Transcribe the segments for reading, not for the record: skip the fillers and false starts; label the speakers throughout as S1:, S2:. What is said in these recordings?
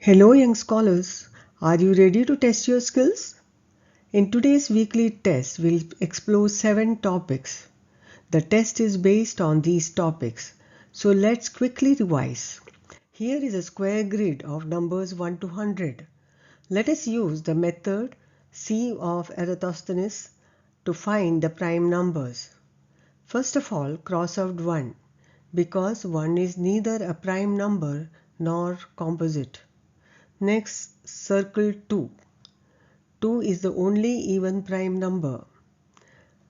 S1: Hello young scholars, are you ready to test your skills? In today's weekly test, we'll explore 7 topics. The test is based on these topics, so let's quickly revise. Here is a square grid of numbers 1 to 100. Let us use the method Sieve of Eratosthenes to find the prime numbers. First of all, cross out 1 because 1 is neither a prime number nor composite. Next, circle 2. 2 is the only even prime number.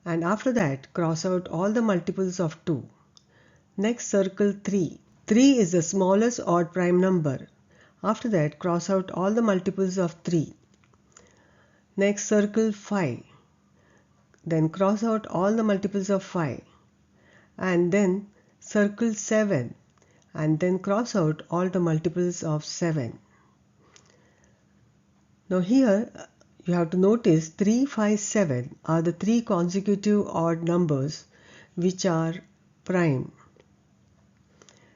S1: And after that, cross out all the multiples of 2. Next, circle 3. 3 is the smallest odd prime number. After that, cross out all the multiples of 3. Next, circle 5. Then cross out all the multiples of 5. And then circle 7. And then cross out all the multiples of 7. Now here you have to notice 3, 5, 7 are the 3 consecutive odd numbers which are prime.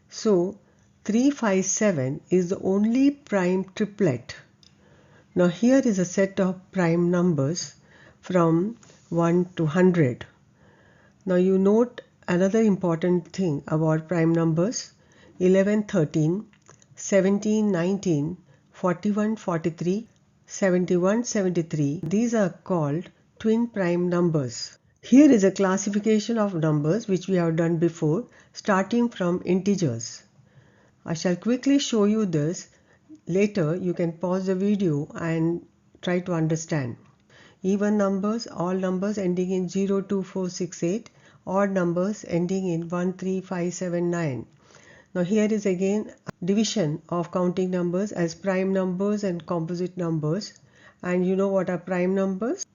S1: So 3, 5, 7 is the only prime triplet. Now here is a set of prime numbers from 1 to 100. Now you note another important thing about prime numbers: 11, 13, 17, 19, 41, 43, 71, 73. These are called twin prime numbers. Here is a classification of numbers which we have done before, starting from integers. I shall quickly show you this. Later you can pause the video and try to understand. Even numbers, all numbers ending in 0, 2, 4, 6, 8, odd numbers ending in 1, 3, 5, 7, 9. Now here is again division of counting numbers as prime numbers and composite numbers. And you know what are prime numbers?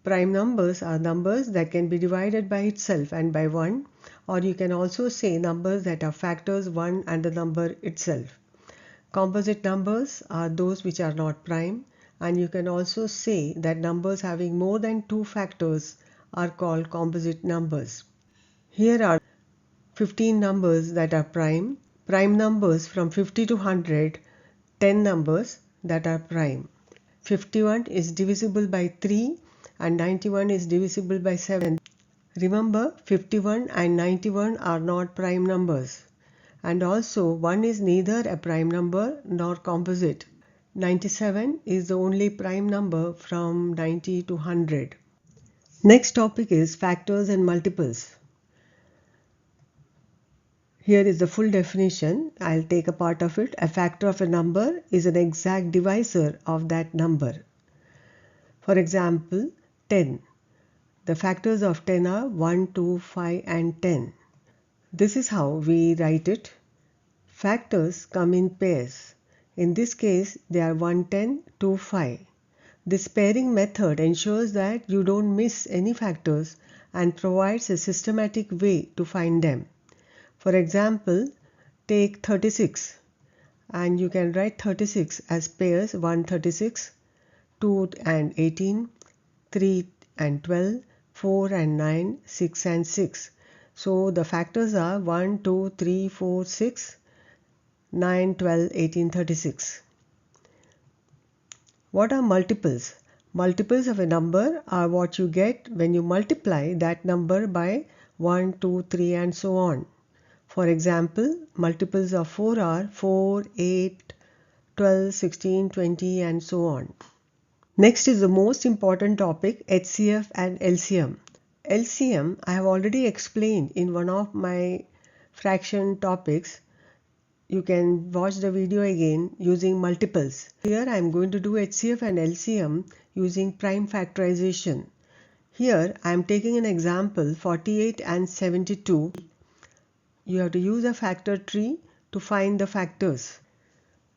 S1: Prime numbers are numbers that can be divided by itself and by 1, or you can also say numbers that are factors 1 and the number itself. Composite numbers are those which are not prime, and you can also say that numbers having more than 2 factors are called composite numbers. Here are 15 numbers that are prime. Prime numbers from 50 to 100, 10 numbers that are prime. 51 is divisible by 3 and 91 is divisible by 7. Remember, 51 and 91 are not prime numbers. And also 1 is neither a prime number nor composite. 97 is the only prime number from 90 to 100. Next topic is factors and multiples. Here is the full definition. I'll take a part of it. A factor of a number is an exact divisor of that number. For example, 10. The factors of 10 are 1, 2, 5 and 10. This is how we write it. Factors come in pairs. In this case, they are 1, 10, 2, 5. This pairing method ensures that you don't miss any factors and provides a systematic way to find them. For example, take 36 and you can write 36 as pairs 1, 36, 2 and 18, 3 and 12, 4 and 9, 6 and 6. So the factors are 1, 2, 3, 4, 6, 9, 12, 18, 36. What are multiples? Multiples of a number are what you get when you multiply that number by 1, 2, 3 and so on. For example, multiples of 4 are 4, 8, 12, 16, 20 and so on. Next is the most important topic, HCF and LCM. LCM I have already explained in one of my fraction topics. You can watch the video again using multiples. Here I am going to do HCF and LCM using prime factorization. Here I am taking an example 48 and 72. You have to use a factor tree to find the factors.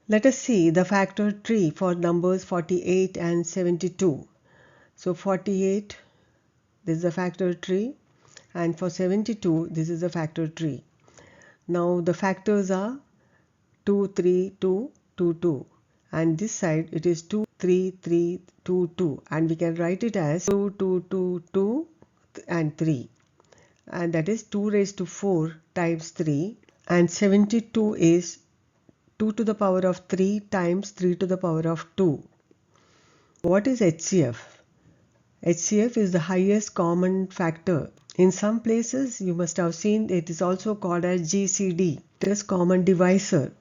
S1: Let us see the factor tree for numbers 48 and 72. So 48, this is the factor tree, and for 72, this is the factor tree. Now the factors are 2, 3, 2, 2, 2, and this side it is 2, 3, 3, 2, 2, and we can write it as 2, 2, 2, 2 and 3, and that is 2 raised to 4 times 3, and 72 is 2 to the power of 3 times 3 to the power of 2. What is HCF? HCF is the highest common factor. In some places you must have seen it is also called as GCD. It is common divisor.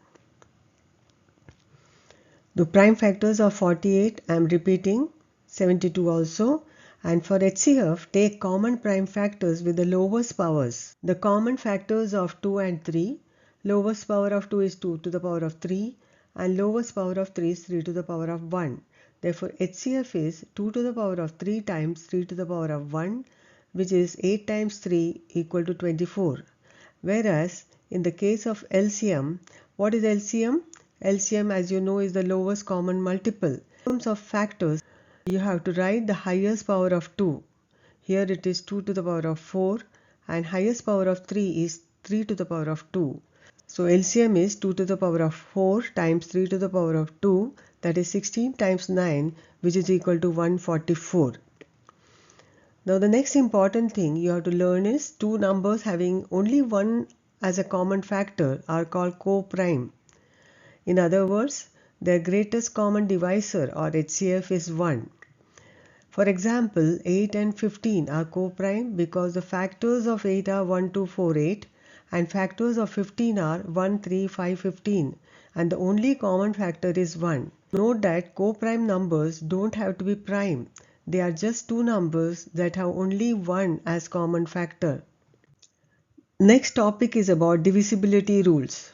S1: The prime factors are 48, I am repeating, 72 also. And for HCF, take common prime factors with the lowest powers. The common factors of 2 and 3, lowest power of 2 is 2 to the power of 3 and lowest power of 3 is 3 to the power of 1. Therefore, HCF is 2 to the power of 3 times 3 to the power of 1, which is 8 times 3 equal to 24. Whereas, in the case of LCM, what is LCM? LCM, as you know, is the lowest common multiple. In terms of factors, you have to write the highest power of 2. Here it is 2 to the power of 4 and highest power of 3 is 3 to the power of 2. So LCM is 2 to the power of 4 times 3 to the power of 2, that is 16 times 9, which is equal to 144. Now the next important thing you have to learn is two numbers having only one as a common factor are called co-prime. In other words, their greatest common divisor or HCF is 1. For example, 8 and 15 are co-prime because the factors of 8 are 1, 2, 4, 8 and factors of 15 are 1, 3, 5, 15 and the only common factor is 1. Note that co-prime numbers don't have to be prime. They are just two numbers that have only one as common factor. Next topic is about divisibility rules.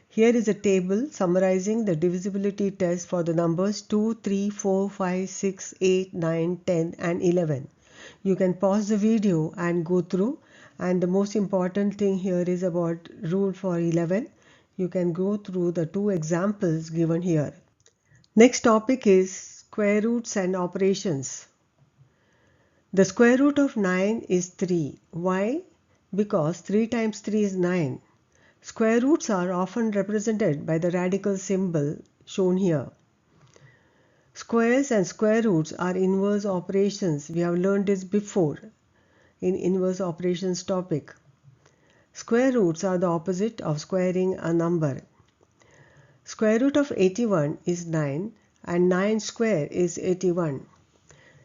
S1: Here is a table summarizing the divisibility test for the numbers 2, 3, 4, 5, 6, 8, 9, 10 and 11. You can pause the video and go through, and the most important thing here is about rule for 11. You can go through the two examples given here. Next topic is square roots and operations. The square root of 9 is 3. Why? Because 3 times 3 is 9. Square roots are often represented by the radical symbol shown here. Squares and square roots are inverse operations. We have learned this before in inverse operations topic. Square roots are the opposite of squaring a number. Square root of 81 is 9 and 9 square is 81.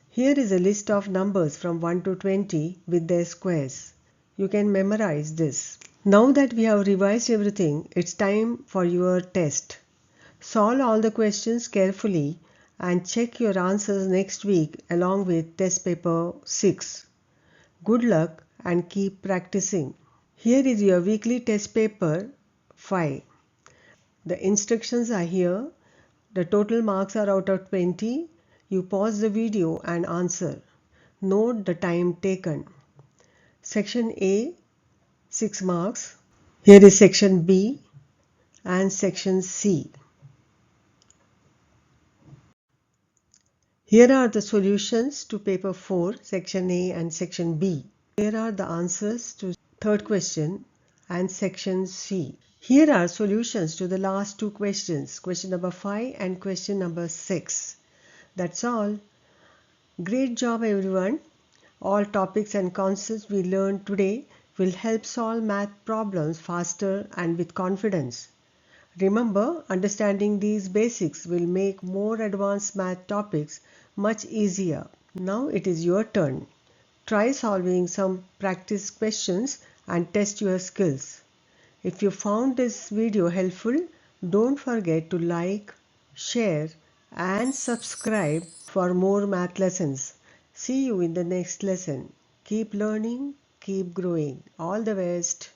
S1: Here is a list of numbers from 1 to 20 with their squares. You can memorize this. Now that we have revised everything, it's time for your test. Solve all the questions carefully and check your answers next week along with test paper 6. Good luck and keep practicing. Here is your weekly test paper 5. The instructions are here. The total marks are out of 20. You pause the video and answer. Note the time taken. Section A, 6 marks. Here is section B and section C. Here are the solutions to paper 4, section A and section B. Here are the answers to third question and section C. Here are solutions to the last two questions, question number 5 and question number 6. That's all. Great job everyone. All topics and concepts we learned today will help solve math problems faster and with confidence. Remember, understanding these basics will make more advanced math topics much easier. Now it is your turn. Try solving some practice questions and test your skills. If you found this video helpful, don't forget to like, share and subscribe for more math lessons. See you in the next lesson. Keep learning, keep growing. All the best.